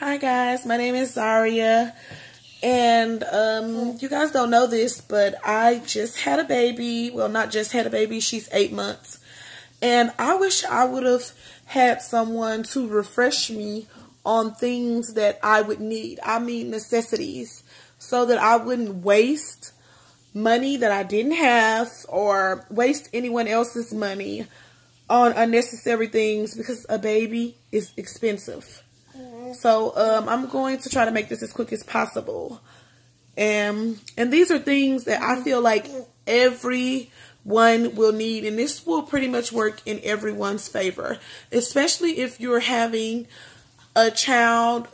Hi guys, my name is Zaria, and you guys don't know this, but I just had a baby. Well, not just had a baby, she's 8 months. And I wish I would have had someone to refresh me on things that I would need. I mean necessities, so that I wouldn't waste money that I didn't have or waste anyone else's money on unnecessary things, because a baby is expensive. So I'm going to try to make this as quick as possible. And these are things that I feel like everyone will need, and this will pretty much work in everyone's favor, especially if you're having a child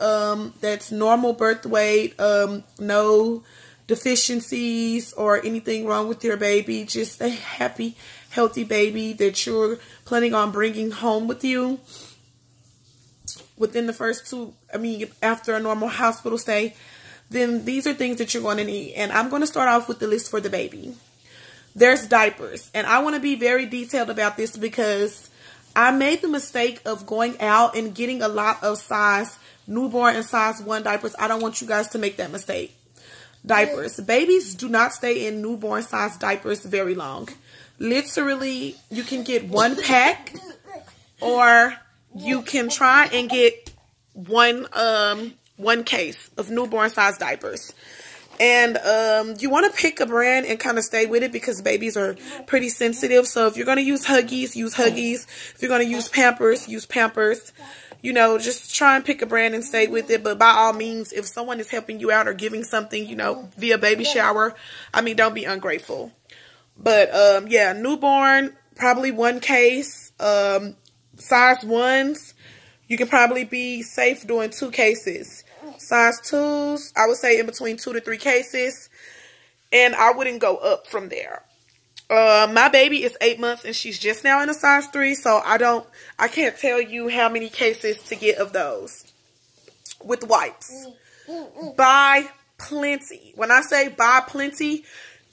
that's normal birth weight, no deficiencies or anything wrong with your baby, just a happy, healthy baby that you're planning on bringing home with you within the first after a normal hospital stay. Then these are things that you're going to need. And I'm going to start off with the list for the baby. There's diapers. And I want to be very detailed about this because I made the mistake of going out and getting a lot of newborn and size 1 diapers. I don't want you guys to make that mistake. Diapers. Babies do not stay in newborn size diapers very long. Literally, you can get 1 pack, or you can try and get one case of newborn size diapers. And you want to pick a brand and kind of stay with it, because babies are pretty sensitive. So if you're going to use Huggies, use Huggies. If you're going to use Pampers, use Pampers. You know, just try and pick a brand and stay with it. But by all means, if someone is helping you out or giving something, you know, via baby shower, don't be ungrateful. But yeah, newborn, probably 1 case. Size 1s, you can probably be safe doing 2 cases. Size 2s, I would say in between 2 to 3 cases. And I wouldn't go up from there. My baby is 8 months and she's just now in a size 3. So I can't tell you how many cases to get of those. With wipes, buy plenty. When I say buy plenty,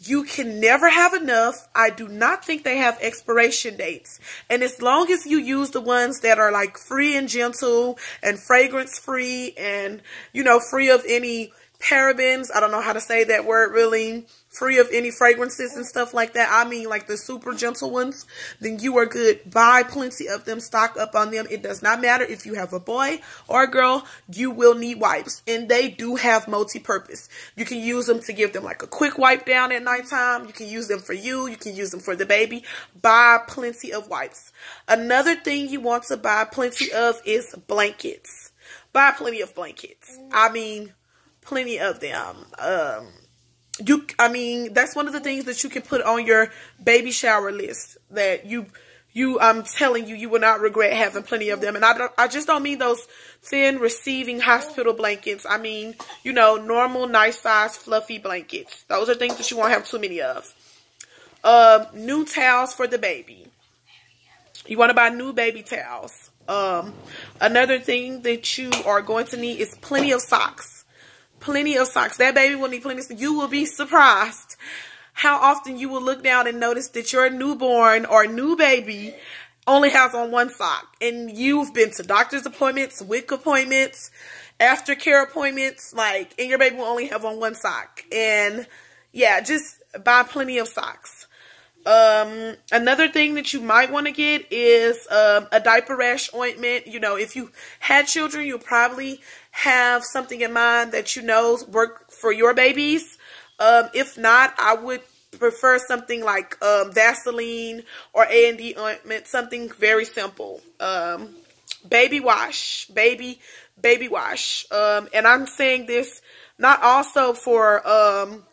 you can never have enough. I do not think they have expiration dates. And as long as you use the ones that are like free and gentle and fragrance free and, you know, free of any parabens. I don't know how to say that word really. Free of any fragrances and stuff like that. I mean like the super gentle ones. Then you are good. Buy plenty of them. Stock up on them. It does not matter if you have a boy or a girl. You will need wipes. And they do have multi-purpose. You can use them to give them like a quick wipe down at nighttime. You can use them for you. You can use them for the baby. Buy plenty of wipes. Another thing you want to buy plenty of is blankets. Buy plenty of blankets. Plenty of them. That's one of the things that you can put on your baby shower list that I'm telling you, you will not regret having plenty of them. And I just don't mean those thin receiving hospital blankets. I mean, you know, normal, nice size, fluffy blankets. Those are things that you won't have too many of. New towels for the baby. You want to buy new baby towels. Another thing that you are going to need is plenty of socks. Plenty of socks. That baby will need plenty. You will be surprised how often you will look down and notice that your newborn or new baby only has on 1 sock. And you've been to doctor's appointments, WIC appointments, aftercare appointments, and your baby will only have on 1 sock. And yeah, just buy plenty of socks. Another thing that you might want to get is a diaper rash ointment. You know, if you had children, you'll probably have something in mind that you know work for your babies. If not, I would prefer something like Vaseline or A&D ointment, something very simple. Baby wash, baby wash. And I'm saying this not also for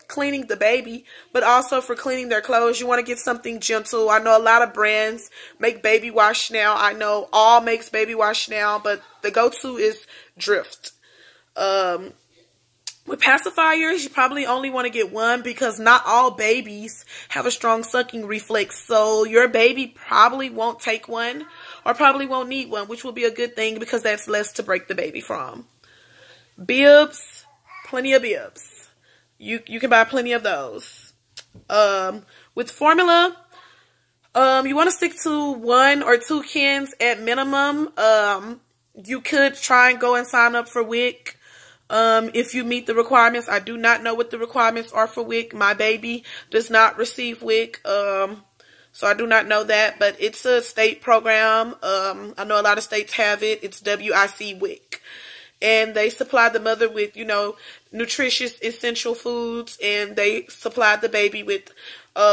cleaning the baby, but also for cleaning their clothes. You want to get something gentle. I know a lot of brands make baby wash now. I know All makes baby wash now, but the go-to is DREFT. With pacifiers, you probably only want to get 1, because not all babies have a strong sucking reflex. So your baby probably won't take 1 or probably won't need 1, which will be a good thing because that's less to break the baby from. Bibs, plenty of bibs. You can buy plenty of those. With formula, you want to stick to 1 or 2 cans at minimum. You could try and go and sign up for WIC. If you meet the requirements. I do not know what the requirements are for WIC. My baby does not receive WIC. So I do not know that, but it's a state program. I know a lot of states have it. It's WIC. And they supply the mother with, you know, nutritious, essential foods, and they supply the baby with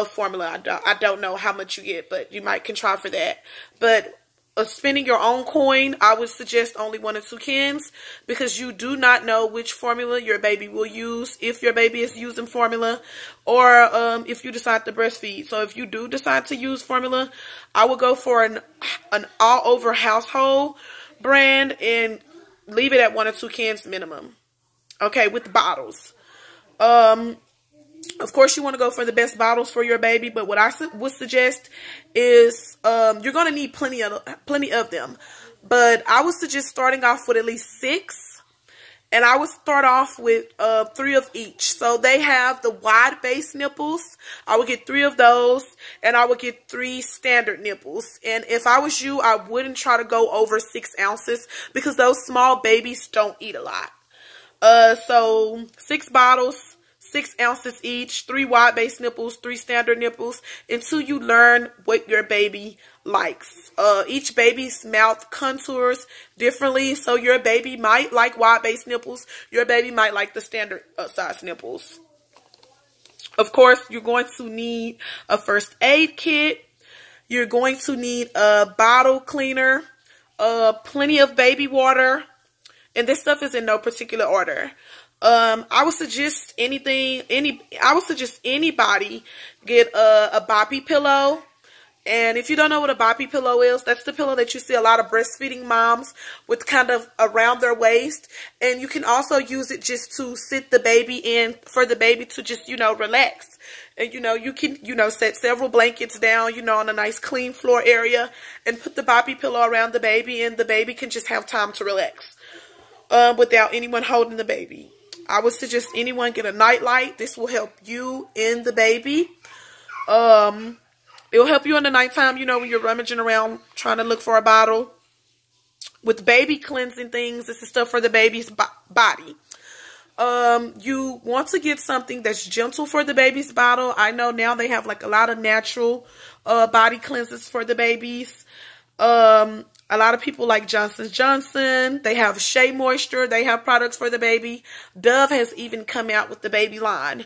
formula. I don't know how much you get, but you can try for that. But spending your own coin, I would suggest only 1 or 2 cans, because you do not know which formula your baby will use, if your baby is using formula, or if you decide to breastfeed. So if you do decide to use formula, I would go for an all-over household brand and leave it at 1 or 2 cans minimum. Okay, with the bottles. Of course, you want to go for the best bottles for your baby, but what I would suggest is you're going to need plenty of them. But I would suggest starting off with at least 6, and I would start off with 3 of each. So they have the wide base nipples. I would get 3 of those, and I would get 3 standard nipples. And if I was you, I wouldn't try to go over 6 ounces, because those small babies don't eat a lot. So 6 bottles, 6 ounces each, 3 wide base nipples, 3 standard nipples, until you learn what your baby likes. Each baby's mouth contours differently, so your baby might like wide base nipples. Your baby might like the standard size nipples. Of course, you're going to need a first aid kit. You're going to need a bottle cleaner, plenty of baby water, and this stuff is in no particular order. I would suggest anybody get a BOPPY pillow. And if you don't know what a BOPPY pillow is, that's the pillow that you see a lot of breastfeeding moms with kind of around their waist. And you can also use it just to sit the baby in, for the baby to just, you know, relax. And, you know, you can, you know, set several blankets down, you know, on a nice clean floor area, and put the BOPPY pillow around the baby, and the baby can just have time to relax without anyone holding the baby. I would suggest anyone get a night light. This will help you and the baby. It will help you in the nighttime, you know, when you're rummaging around trying to look for a bottle. With baby cleansing things, this is stuff for the baby's body. You want to get something that's gentle for the baby's bottle. I know now they have like a lot of natural body cleansers for the babies. A lot of people like Johnson & Johnson. They have Shea Moisture. They have products for the baby. Dove has even come out with the baby line.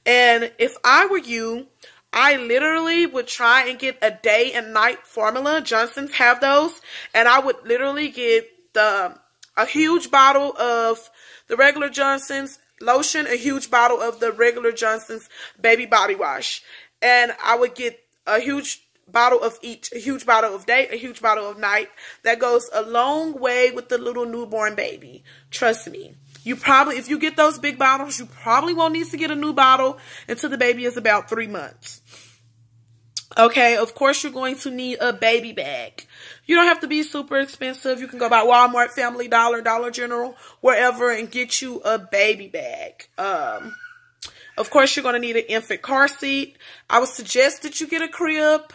And if I were you, I literally would try and get a day and night formula. Johnson's have those. And I would literally get a huge bottle of the regular Johnson's lotion, a huge bottle of the regular Johnson's baby body wash. And I would get a huge bottle of each, a huge bottle of day, a huge bottle of night. That goes a long way with the little newborn baby. Trust me. You probably, if you get those big bottles, you probably won't need to get a new bottle until the baby is about 3 months. Okay, of course you're going to need a baby bag. You don't have to be super expensive. You can go by Walmart, Family Dollar, Dollar General, wherever, and get you a baby bag. Of course, you're going to need an infant car seat. I would suggest that you get a crib.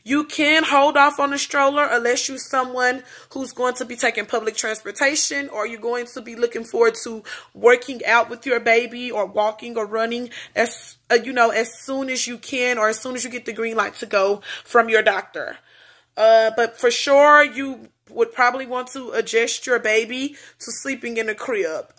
You can hold off on a stroller unless you're someone who's going to be taking public transportation, or you're going to be looking forward to working out with your baby or walking or running as soon as you can, or as soon as you get the green light to go from your doctor. But for sure, you would probably want to adjust your baby to sleeping in a crib.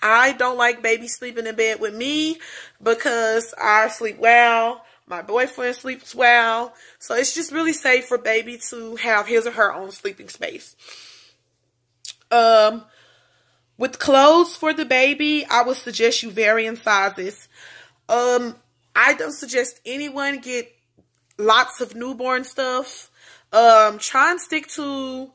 I don't like baby sleeping in bed with me because I sleep well. My boyfriend sleeps well. So it's just really safe for baby to have his or her own sleeping space. With clothes for the baby, I would suggest you vary in sizes. I don't suggest anyone get lots of newborn stuff. Try and stick to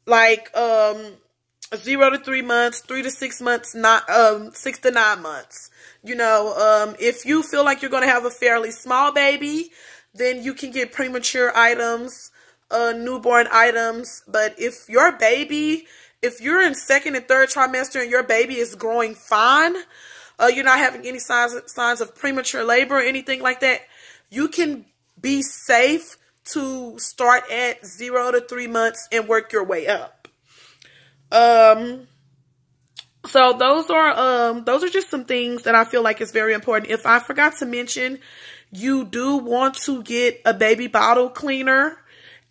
like 0 to 3 months, 3 to 6 months, not 6 to 9 months. You know, if you feel like you're going to have a fairly small baby, then you can get premature items, newborn items. But if your baby, if you're in 2nd and 3rd trimester and your baby is growing fine, you're not having any signs of premature labor or anything like that, you can be safe to start at 0 to 3 months and work your way up. So those are just some things that I feel like is very important. If I forgot to mention, you do want to get a baby bottle cleaner,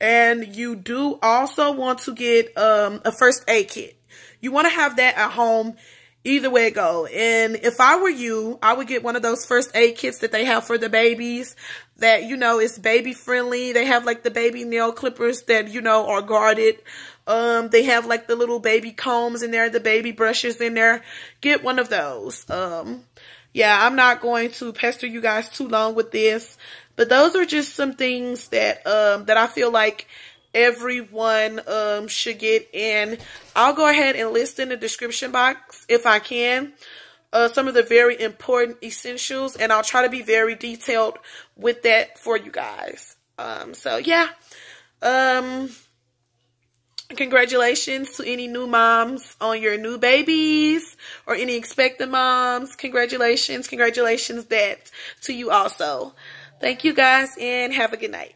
and you do also want to get a first aid kit. You want to have that at home either way it go. And if I were you, I would get one of those first aid kits that they have for the babies that, you know, is baby friendly. They have like the baby nail clippers that, you know, are guarded. They have like the little baby combs in there, the baby brushes in there. Get one of those. Yeah, I'm not going to pester you guys too long with this, but those are just some things that that I feel like everyone should get. And I'll go ahead and list in the description box, if I can, some of the very important essentials, and I'll try to be very detailed with that for you guys. So yeah, congratulations to any new moms on your new babies, or any expectant moms. Congratulations that to you also. Thank you guys, and have a good night.